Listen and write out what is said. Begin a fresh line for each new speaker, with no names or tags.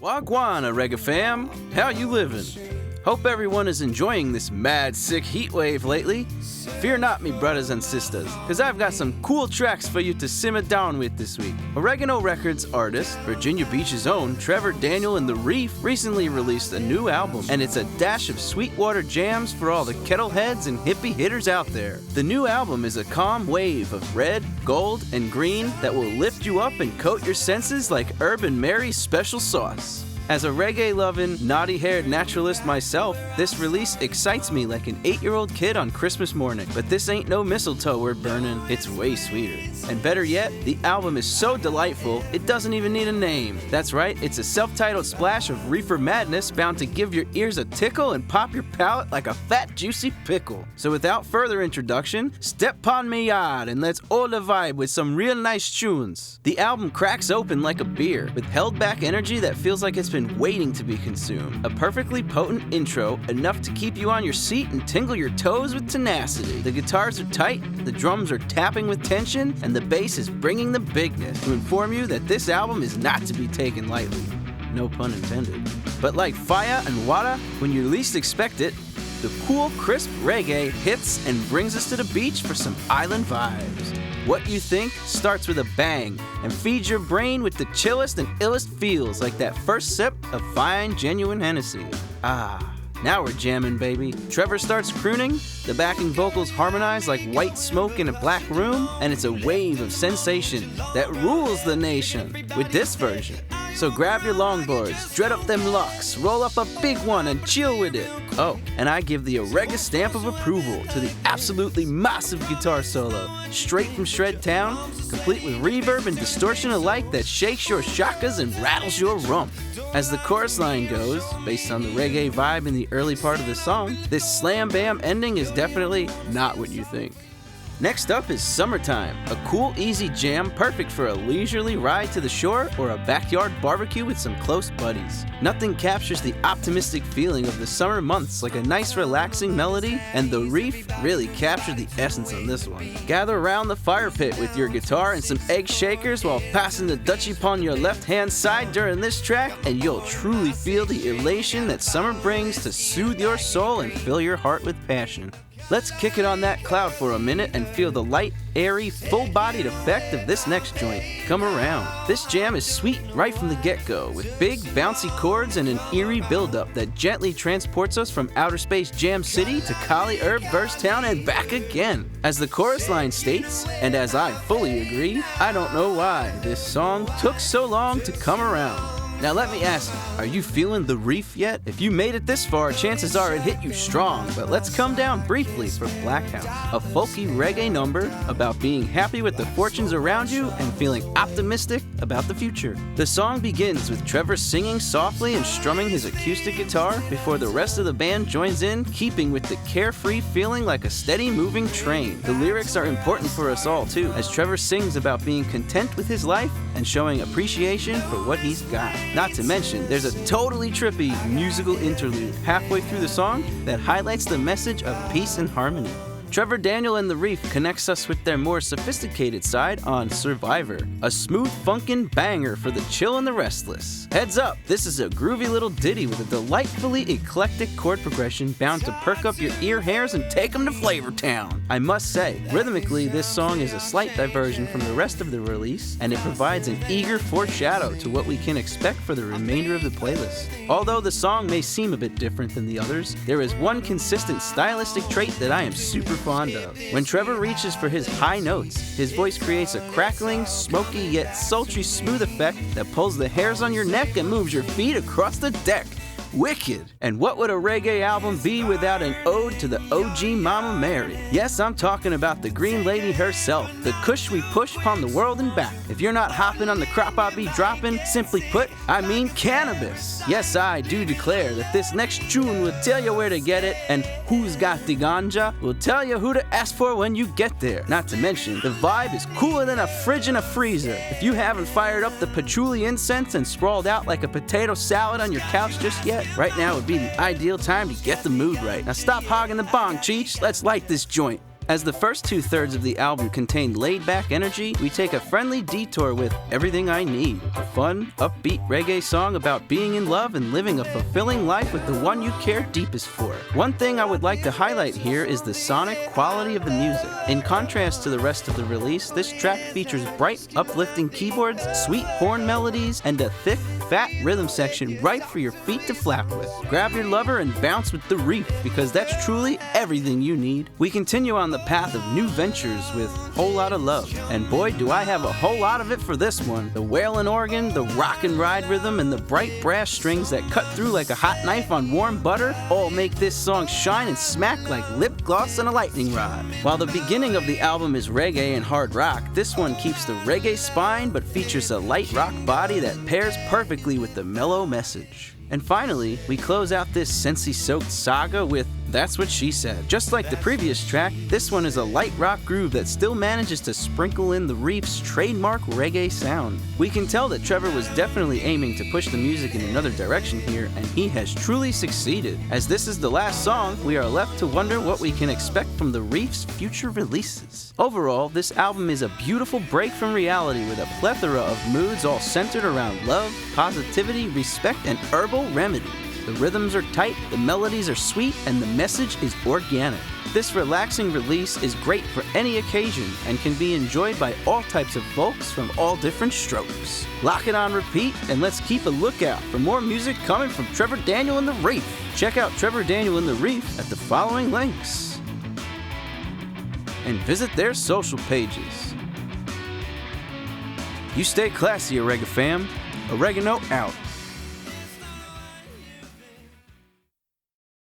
Wagwan, reggae fam. How you living? Hope everyone is enjoying this mad sick heat wave lately. Fear not, me brothers and sisters, cause I've got some cool tracks for you to simmer down with this week. Oregano Records artist, Virginia Beach's own Trevor Daniel The REEF recently released a new album, and it's a dash of sweetwater jams for all the kettle heads and hippie hitters out there. The new album is a calm wave of red, gold, and green that will lift you up and coat your senses like Urban Mary's special sauce. As a reggae-loving, naughty-haired naturalist myself, this release excites me like an 8-year-old kid on Christmas morning. But this ain't no mistletoe we're burning, it's way sweeter. And better yet, the album is so delightful, it doesn't even need a name. That's right, it's a self-titled splash of reefer madness bound to give your ears a tickle and pop your palate like a fat, juicy pickle. So without further introduction, step on me yard and let's all the vibe with some real nice tunes. The album cracks open like a beer, with held-back energy that feels like it's been waiting to be consumed. A perfectly potent intro, enough to keep you on your seat and tingle your toes with tenacity. The guitars are tight, the drums are tapping with tension, and the bass is bringing the bigness to inform you that this album is not to be taken lightly. No pun intended. But like fire and water, when you least expect it, the cool, crisp reggae hits and brings us to the beach for some island vibes. What You Think starts with a bang and feeds your brain with the chillest and illest feels like that first sip of fine, genuine Hennessy. Now we're jamming, baby. Trevor starts crooning, the backing vocals harmonize like white smoke in a black room, and it's a wave of sensation that rules the nation with this version. So grab your longboards, dread up them locks, roll up a big one and chill with it. Oh, and I give the Orega stamp of approval to the absolutely massive guitar solo, straight from Shred Town, complete with reverb and distortion alike that shakes your shakas and rattles your rump. As the chorus line goes, based on the reggae vibe in the early part of the song, this slam bam ending is definitely not what you think. Next up is Summertime, a cool, easy jam perfect for a leisurely ride to the shore or a backyard barbecue with some close buddies. Nothing captures the optimistic feeling of the summer months like a nice, relaxing melody, and The REEF really captured the essence on this one. Gather around the fire pit with your guitar and some egg shakers while passing the Dutchie upon your left-hand side during this track, and you'll truly feel the elation that summer brings to soothe your soul and fill your heart with passion. Let's kick it on that cloud for a minute and feel the light, airy, full-bodied effect of this next joint. Come around. This jam is sweet right from the get-go, with big, bouncy chords and an eerie build-up that gently transports us from outer space Jam City to Kali Herb Burst Town and back again. As the chorus line states, and as I fully agree, I don't know why this song took so long to come around. Now let me ask, are you feeling the REEF yet? If you made it this far, chances are it hit you strong, but let's come down briefly for Black House, a folky reggae number about being happy with the fortunes around you and feeling optimistic about the future. The song begins with Trevor singing softly and strumming his acoustic guitar before the rest of the band joins in, keeping with the carefree feeling like a steady moving train. The lyrics are important for us all too, as Trevor sings about being content with his life and showing appreciation for what he's got. Not to mention, there's a totally trippy musical interlude halfway through the song that highlights the message of peace and harmony. Trevor Daniel The REEF connects us with their more sophisticated side on Survivor, a smooth funkin' banger for the chill and the restless. Heads up, this is a groovy little ditty with a delightfully eclectic chord progression bound to perk up your ear hairs and take them to Flavor Town. I must say, rhythmically this song is a slight diversion from the rest of the release, and it provides an eager foreshadow to what we can expect for the remainder of the playlist. Although the song may seem a bit different than the others, there is one consistent stylistic trait that I am super fond of. When Trevor reaches for his high notes, his voice creates a crackling, smoky yet sultry smooth effect that pulls the hairs on your neck and moves your feet across the deck. Wicked! And what would a reggae album be without an ode to the OG Mama Mary? Yes, I'm talking about the Green Lady herself, the kush we push upon the world and back. If you're not hopping on the crop I be dropping, simply put, I mean cannabis. Yes, I do declare that this next tune will tell you where to get it, and who's got the ganja will tell you who to ask for when you get there. Not to mention, the vibe is cooler than a fridge and a freezer. If you haven't fired up the patchouli incense and sprawled out like a potato salad on your couch just yet, right now would be the ideal time to get the mood right. Now stop hogging the bong, Cheech. Let's light this joint. As the first 2/3 of the album contain laid-back energy, we take a friendly detour with Everything I Need, a fun, upbeat reggae song about being in love and living a fulfilling life with the one you care deepest for. One thing I would like to highlight here is the sonic quality of the music. In contrast to the rest of the release, this track features bright, uplifting keyboards, sweet horn melodies, and a thick, fat rhythm section right for your feet to flap with. Grab your lover and bounce with The REEF, because that's truly everything you need. We continue on the path of new ventures with Whole Lotta Love, and boy do I have a whole lot of it for this one. The wailing organ, the rock and ride rhythm, and the bright brass strings that cut through like a hot knife on warm butter all make this song shine and smack like lip gloss on a lightning rod. While the beginning of the album is reggae and hard rock, this one keeps the reggae spine but features a light rock body that pairs perfectly with the mellow message. And finally, we close out this Sensi-soaked saga with That's What She Said. Just like the previous track, this one is a light rock groove that still manages to sprinkle in the REEF's trademark reggae sound. We can tell that Trevor was definitely aiming to push the music in another direction here, and he has truly succeeded. As this is the last song, we are left to wonder what we can expect from the REEF's future releases. Overall, this album is a beautiful break from reality with a plethora of moods all centered around love, positivity, respect, and herbal remedies. The rhythms are tight, the melodies are sweet, and the message is organic. This relaxing release is great for any occasion and can be enjoyed by all types of folks from all different strokes. Lock it on repeat, and let's keep a lookout for more music coming from Trevor Daniel and The REEF. Check out Trevor Daniel and The REEF at the following links, and visit their social pages. You stay classy, Orega fam. Oregano out.